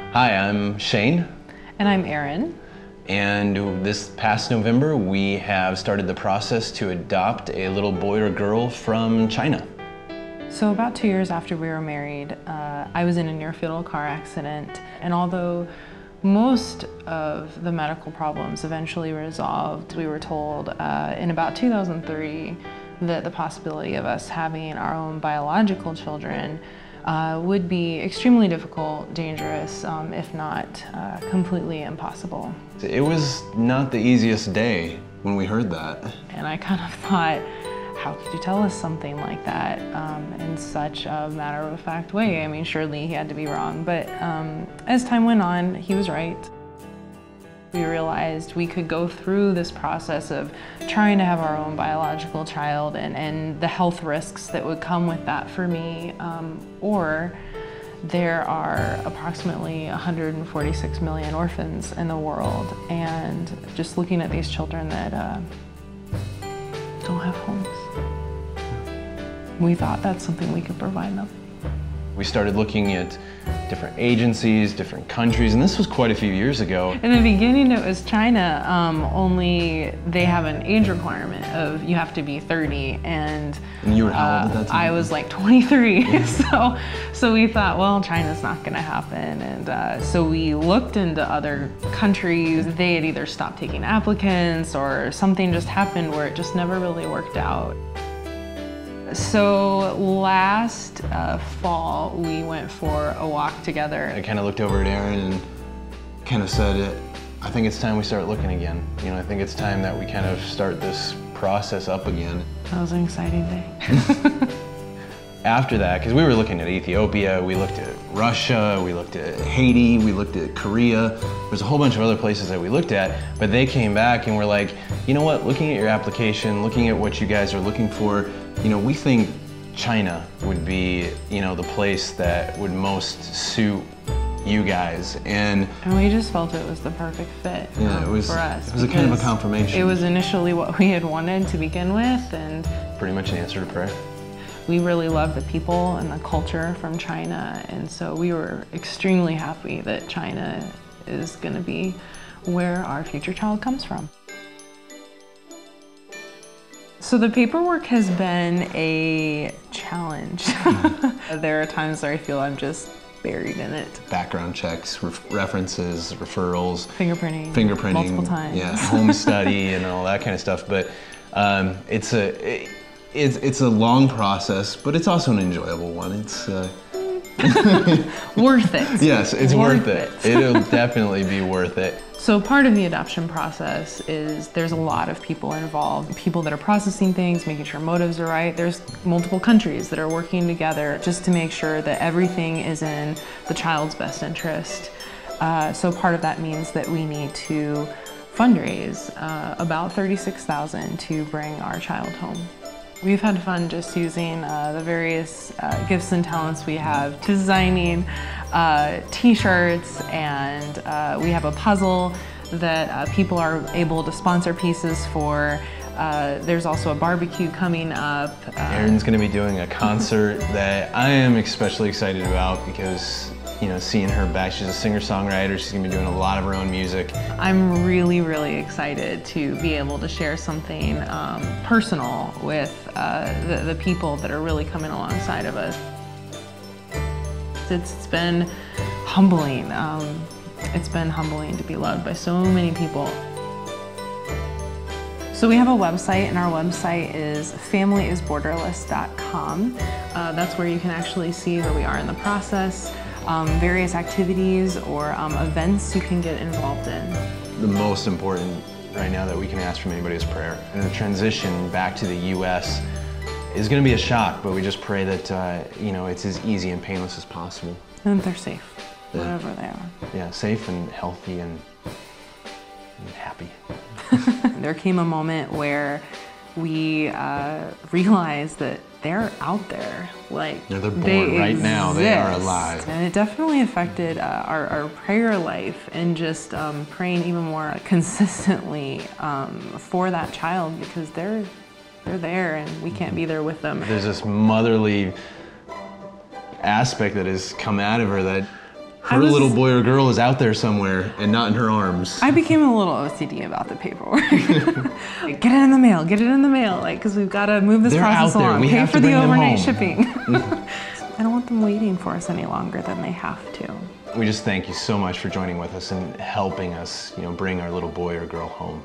Hi, I'm Shane. And I'm Erin. And this past November, we have started the process to adopt a little boy or girl from China. So about 2 years after we were married, I was in a near-fatal car accident. And although most of the medical problems eventually resolved, we were told in about 2003 that the possibility of us having our own biological children would be extremely difficult, dangerous, if not completely impossible. It was not the easiest day when we heard that. And I kind of thought, how could you tell us something like that in such a matter-of-fact way? I mean, surely he had to be wrong, but as time went on, he was right. We realized we could go through this process of trying to have our own biological child and the health risks that would come with that for me, or there are approximately 146 million orphans in the world, and just looking at these children that don't have homes. We thought that's something we could provide them. We started looking at different agencies, different countries, and this was quite a few years ago. In the beginning it was China, only they have an age requirement of you have to be 30, and you were how old at that time? I was like 23, so we thought, well, China's not gonna happen, and so we looked into other countries. They had either stopped taking applicants or something just happened where it just never really worked out. So last fall, we went for a walk together. I kind of looked over at Erin and kind of said, I think it's time we start looking again. You know, I think it's time that we kind of start this process up again. That was an exciting day. After that, because we were looking at Ethiopia, we looked at Russia, we looked at Haiti, we looked at Korea. There's a whole bunch of other places that we looked at, but they came back and were like, you know what, looking at your application, looking at what you guys are looking for, you know, we think China would be, you know, the place that would most suit you guys. And we just felt it was the perfect fit for us. It was a kind of a confirmation. It was initially what we had wanted to begin with, and pretty much an answer to prayer. We really love the people and the culture from China, and so we were extremely happy that China is going to be where our future child comes from. So the paperwork has been a challenge. There are times where I feel I'm just buried in it. Background checks, references, referrals. Fingerprinting. Multiple times. Yeah, home study and all that kind of stuff. But it's a long process, but it's also an enjoyable one. It's worth it. Yes, it's worth it. It'll definitely be worth it. So part of the adoption process is there's a lot of people involved, people that are processing things, making sure motives are right. There's multiple countries that are working together just to make sure that everything is in the child's best interest. So part of that means that we need to fundraise about $36,000 to bring our child home. We've had fun just using the various gifts and talents we have, designing t-shirts, and we have a puzzle that people are able to sponsor pieces for. There's also a barbecue coming up. Erin's going to be doing a concert that I am especially excited about because, you know, seeing her back, she's a singer-songwriter, she's going to be doing a lot of her own music. I'm really, really excited to be able to share something personal with the people that are really coming alongside of us. It's been humbling. It's been humbling to be loved by so many people. So we have a website, and our website is familyisborderless.com. That's where you can actually see where we are in the process, various activities or events you can get involved in. The most important right now that we can ask from anybody is prayer. And the transition back to the U.S. is going to be a shock, but we just pray that you know, it's as easy and painless as possible. And they're safe, wherever they are. Yeah, safe and healthy and happy. There came a moment where we realized that they're out there. Like, they're born right now. They are alive. And it definitely affected our prayer life and just praying even more consistently for that child, because they're there and we can't be there with them. There's this motherly aspect that has come out of her that her little boy or girl is out there somewhere and not in her arms. I became a little OCD about the paperwork. Get it in the mail, get it in the mail, like, because we've got to move this process along. Pay for the overnight shipping. I don't want them waiting for us any longer than they have to. We just thank you so much for joining with us and helping us, bring our little boy or girl home.